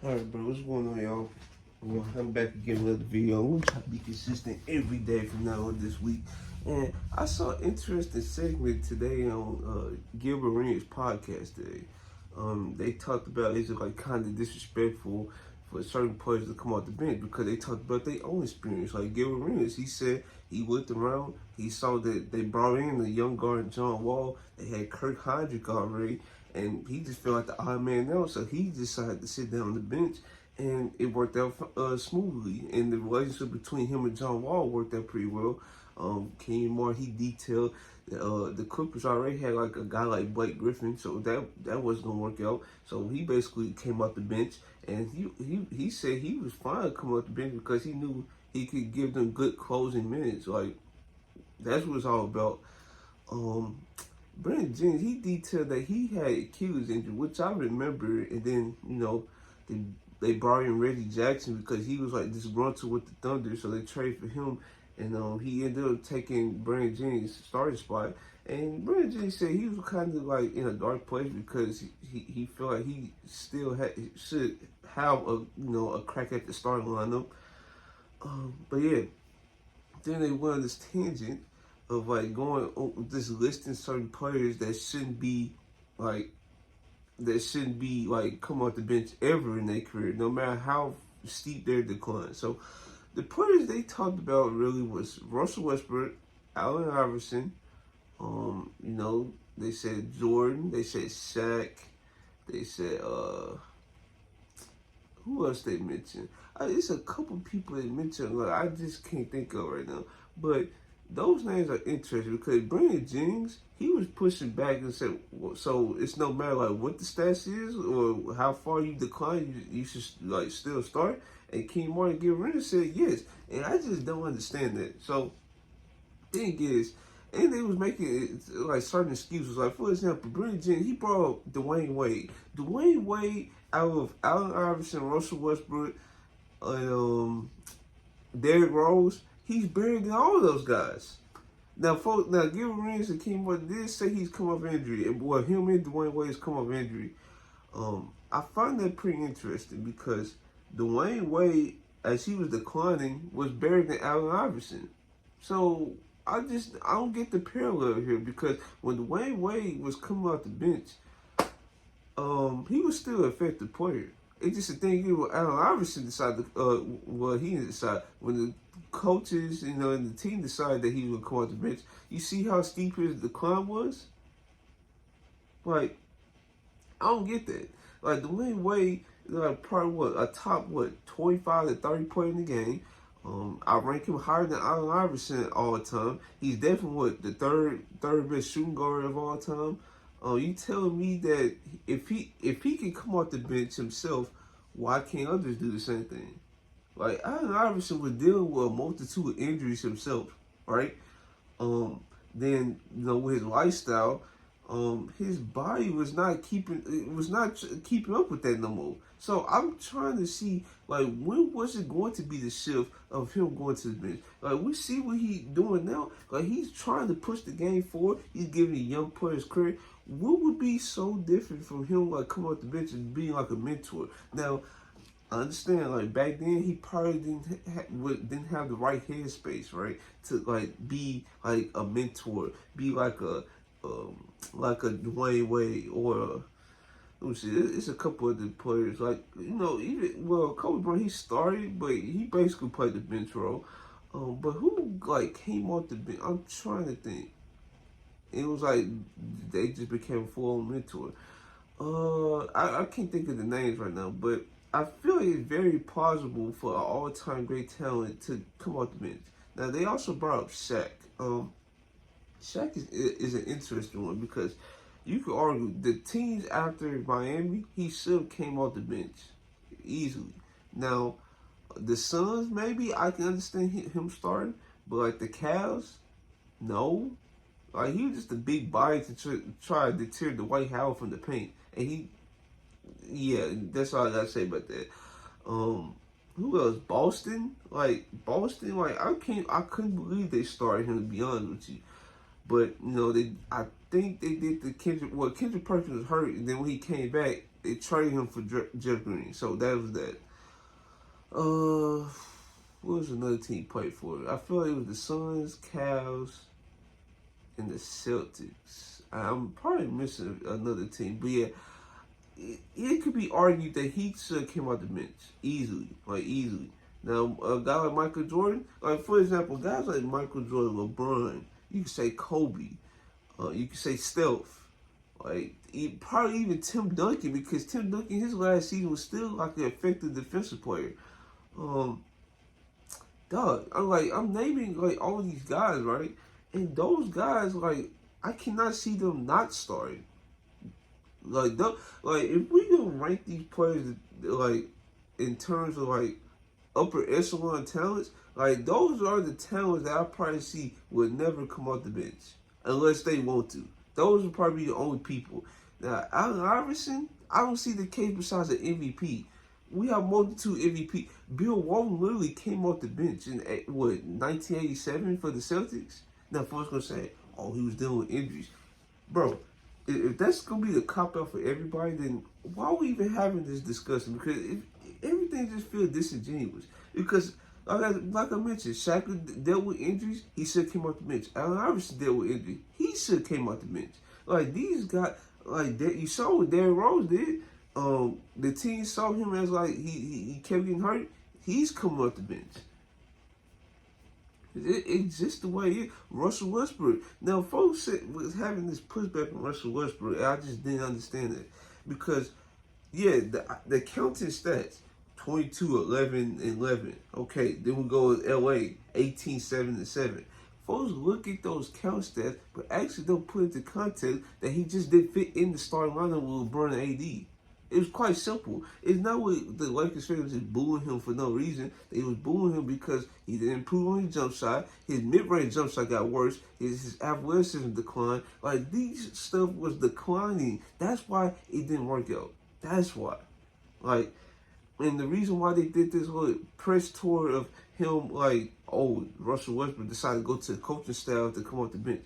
Alright, bro, what's going on, y'all? I'm back again with another video. I'm gonna try to be consistent every day from now on this week. And I saw an interesting segment today on Gilbert Arenas' podcast today. They talked about is it like kind of disrespectful for certain players to come off the bench because they talked about their own experience. Like Gilbert Arenas, he said he looked around, he saw that they brought in the young guard John Wall. They had Kirk Hinrich already, and he just felt like the odd man out, so he decided to sit down on the bench, and it worked out smoothly. And the relationship between him and John Wall worked out pretty well. Kenyon Moore, he detailed the Clippers already had like a guy like Blake Griffin, so that wasn't gonna work out. So he basically came off the bench, and he said he was fine coming off the bench because he knew he could give them good closing minutes. Like that's what it's all about. Brandon Jennings, he detailed that he had Achilles injury, which I remember, and then, they brought in Reggie Jackson because he was like disgruntled with the Thunder, so they traded for him, and he ended up taking Brandon Jennings' starting spot. And Brandon Jennings said he was kind of like in a dark place because he felt like he still should have a crack at the starting lineup. But yeah, then they went on this tangent of like going this listing certain players like that shouldn't be like come off the bench ever in their career, no matter how steep their decline. So the players they talked about really was Russell Westbrook, Allen Iverson, they said Jordan, they said Shaq, they said who else they mentioned? It's a couple people they mentioned. Like I just can't think of right now. But those names are interesting because Brandon Jennings, he was pushing back and said, so it's no matter like what the stats is or how far you decline, you should like still start. And King Martin Gilbert said yes, and I just don't understand that. So thing is, and they was making like certain excuses. Like for example, Brandon Jennings, he brought up Dwayne Wade. Dwayne Wade out of Allen Iverson, Russell Westbrook, and Derrick Rose, he's better than all of those guys. Now, Gilbert Arenas and King Martin did say he's come off injury, and him and Dwayne Wade's come off injury. I find that pretty interesting because Dwayne Wade, as he was declining, was better than Allen Iverson. So I don't get the parallel here because when Dwayne Wade was coming off the bench, he was still an effective player. It's just the thing is when Allen Iverson decided, he didn't decide. When the coaches, and the team decided that he was going to come off the bench, you see how steep his decline was? Like, I don't get that. Like, Dwayne Wade, like, probably a top, 25 to 30 player in the game. I rank him higher than Allen Iverson all the time. He's definitely, the third best shooting guard of all time. You telling me that if he can come off the bench himself, why can't others do the same thing? Like Allen Iverson was dealing with a multitude of injuries himself, right? Then with his lifestyle, his body was not keeping up with that no more. So I'm trying to see like when was it going to be the shift of him going to the bench? Like we see what he's doing now. Like he's trying to push the game forward. He's giving the young players credit. What would be so different from him like coming off the bench and being like a mentor? Now I understand, like back then, he probably didn't have the right headspace, right, to like be like a mentor, be like a Dwayne Wade or let me see, it's a couple of the players like Kobe Bryant he started, but he basically played the bench role. But who like came off the bench? I'm trying to think. It was like they just became a full mentor. I can't think of the names right now, but I feel it's very plausible for an all-time great talent to come off the bench. Now they also brought up Shaq. Shaq is an interesting one because you could argue the teams after Miami, he still came off the bench easily. Now the Suns, maybe I can understand him starting, but like the Cavs, no. Like he was just a big body to try to deter Dwight Howard from the paint, and that's all I gotta say about that. Who else? Boston, like I couldn't believe they started him, to be honest with you. But I think they did the Kendrick. Well, Kendrick Perkins was hurt, and then when he came back, they traded him for Jeff Green. So that was that. What was another team he played for? I feel like it was the Suns, Cavs, and the Celtics. I'm probably missing another team, but yeah, it could be argued that he should have came out the bench easily, like easily. Now, a guy like Michael Jordan, like for example, guys like Michael Jordan, LeBron, you could say Kobe, you could say Steph, like probably even Tim Duncan, because Tim Duncan, his last season was still like an effective defensive player. I'm naming like all these guys, right? And those guys, like, I cannot see them not starting. Like, if we gonna rank these players, like, in terms of like upper echelon talents, like those are the talents that I probably see would never come off the bench unless they want to. Those would probably be the only people. Now, Allen Iverson, I don't see the case besides an MVP. We have multitude MVP. Bill Walton literally came off the bench in 1987 for the Celtics. Now, folks gonna say, "Oh, he was dealing with injuries." Bro, if that's gonna be the cop out for everybody, then why are we even having this discussion? Because everything just feels disingenuous. Because like I mentioned, Shaq dealt with injuries. He should have came off the bench. Allen Iverson dealt with injuries. He should have came off the bench. Like these guys, like that. You saw what Derrick Rose did. The team saw him as like he kept getting hurt. He's coming off the bench. It's just the way it is. Russell Westbrook. Now, folks was having this pushback on Russell Westbrook, and I just didn't understand it. Because, yeah, the counting stats, 22, 11, and 11. Okay, then we go with LA, 18, 7, and 7. Folks look at those count stats, but actually don't put into context that he just didn't fit in the starting lineup with LeBron and AD. It was quite simple. It's not what the Lakers fans just booing him for no reason. They was booing him because he didn't improve on his jump shot. His mid-range jump shot got worse. His athleticism declined. Like, these stuff was declining. That's why it didn't work out. That's why. Like, and the reason why they did this whole press tour of him, like, oh, Russell Westbrook decided to go to the coaching staff to come off the bench.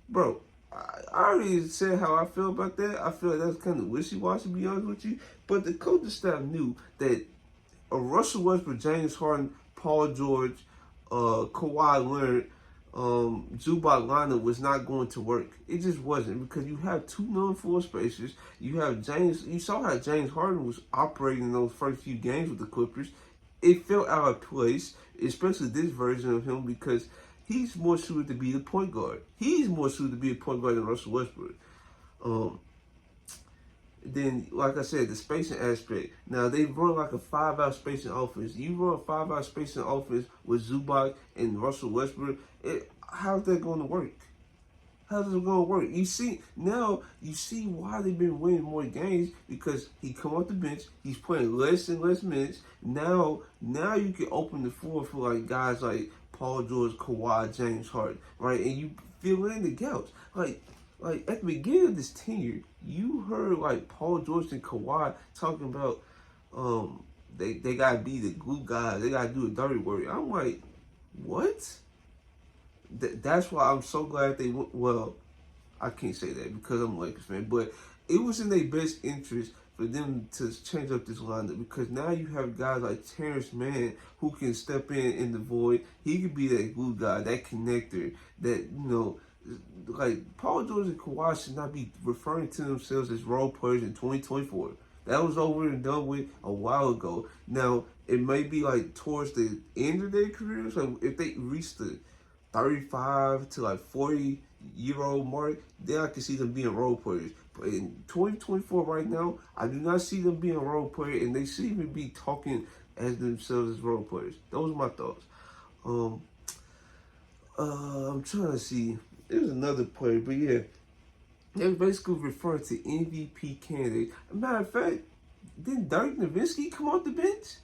Bro, I already said how I feel about that. I feel like that's kind of wishy-washy, to be honest with you. But the coaching staff knew that Russell Westbrook, James Harden, Paul George, Kawhi Leonard, Zubac lineup was not going to work. It just wasn't, because you have two non-floor spacers. You have James. You saw how James Harden was operating in those first few games with the Clippers. It felt out of place, especially this version of him, because he's more suited to be the point guard. He's more suited to be a point guard than Russell Westbrook. Then, like I said, the spacing aspect. Now, they run like a 5-out spacing offense. You run a 5-out spacing offense with Zubac and Russell Westbrook, how's that going to work? How's it going to work? You see why they've been winning more games, because he come off the bench, he's playing less and less minutes. Now you can open the floor for like guys like Paul George, Kawhi, James Harden, right? And you fill in the gaps. Like at the beginning of this tenure, you heard like Paul George and Kawhi talking about they gotta be the glue guys, they gotta do the dirty work. I'm like, what? That's why I'm so glad they went. Well, I can't say that because I'm a Lakers fan, but it was in their best interest for them to change up this lineup, because now you have guys like Terrence Mann who can step in the void. He could be that glue guy, that connector, that, like Paul George and Kawhi should not be referring to themselves as role players in 2024. That was over and done with a while ago. Now, it may be like towards the end of their careers, like if they reach the 35 to like 40-year-old mark, then I can see them being role players. But in 2024 right now, I do not see them being a role player, and they should even be talking as themselves as role players. Those are my thoughts. I'm trying to see. There's another player, but yeah, they're basically referring to MVP candidates. As a matter of fact, didn't Dirk Nowitzki come off the bench?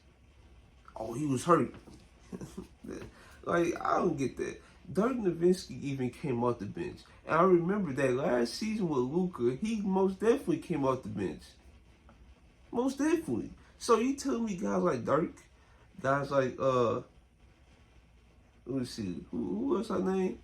Oh, he was hurt. Like, I don't get that. Dirk Nowitzki even came off the bench. And I remember that last season with Luka, he most definitely came off the bench. Most definitely. So you tell me guys like Dirk, guys like, let's see, who else I name?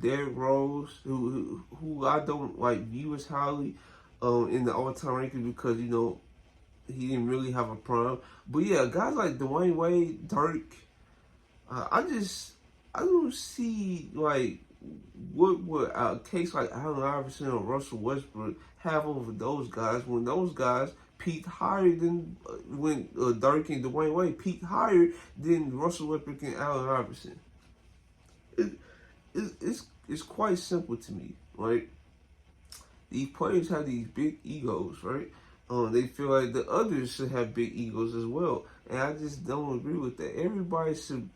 Derrick Rose, who I don't like view as highly. in the all-time ranking because he didn't really have a prime. But yeah, guys like Dwayne Wade, Dirk, I don't see like what would a case like Allen Iverson or Russell Westbrook have over those guys when those guys peaked higher than when Dirk and Dwayne Wade peaked higher than Russell Westbrook and Allen Iverson. It, it's quite simple to me. Like, these players have these big egos, right? They feel like the others should have big egos as well, and I just don't agree with that. Everybody should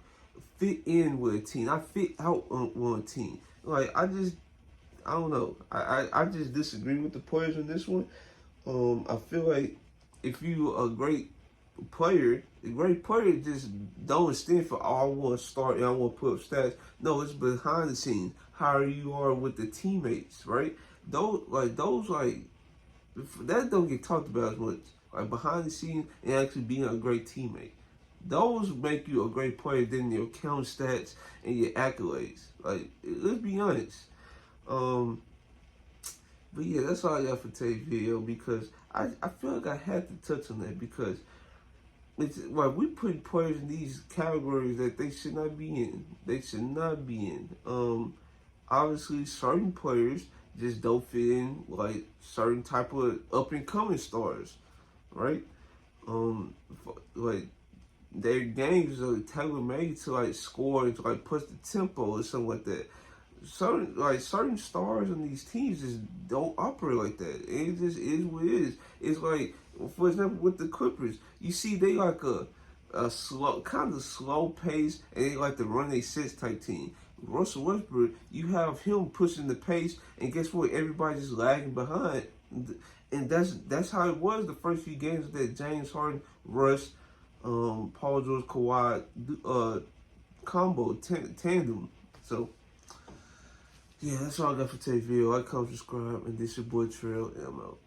fit in with a team. I fit out on a team. Like, I don't know. I just disagree with the players on this one. I feel like if you a great player, a great player just don't stand for, oh, I want to start and I want to put up stats. No, it's behind the scenes, how you are with the teammates, right? Those that don't get talked about as much. Like, behind the scenes and actually being a great teammate. Those make you a great player than your count stats and your accolades. Like, let's be honest. But yeah, that's all I got for today's video because I feel like I had to touch on that because it's like we put players in these categories that they should not be in. They should not be in. Obviously, certain players just don't fit in like certain type of up and coming stars, right? Like, their games are tailor made to like score and to like push the tempo or something like that. Certain stars on these teams just don't operate like that. It just is what it is. It's like, for example, with the Clippers, you see they like a slow, kind of slow pace, and they like to run a sets type team. Russell Westbrook, you have him pushing the pace, and guess what? Everybody's just lagging behind, and that's how it was the first few games that James Harden, Russ, Paul George, Kawhi combo tandem. So yeah, that's all I got for today's video. Like, comment, subscribe, and this your boy Trail, and I'm out.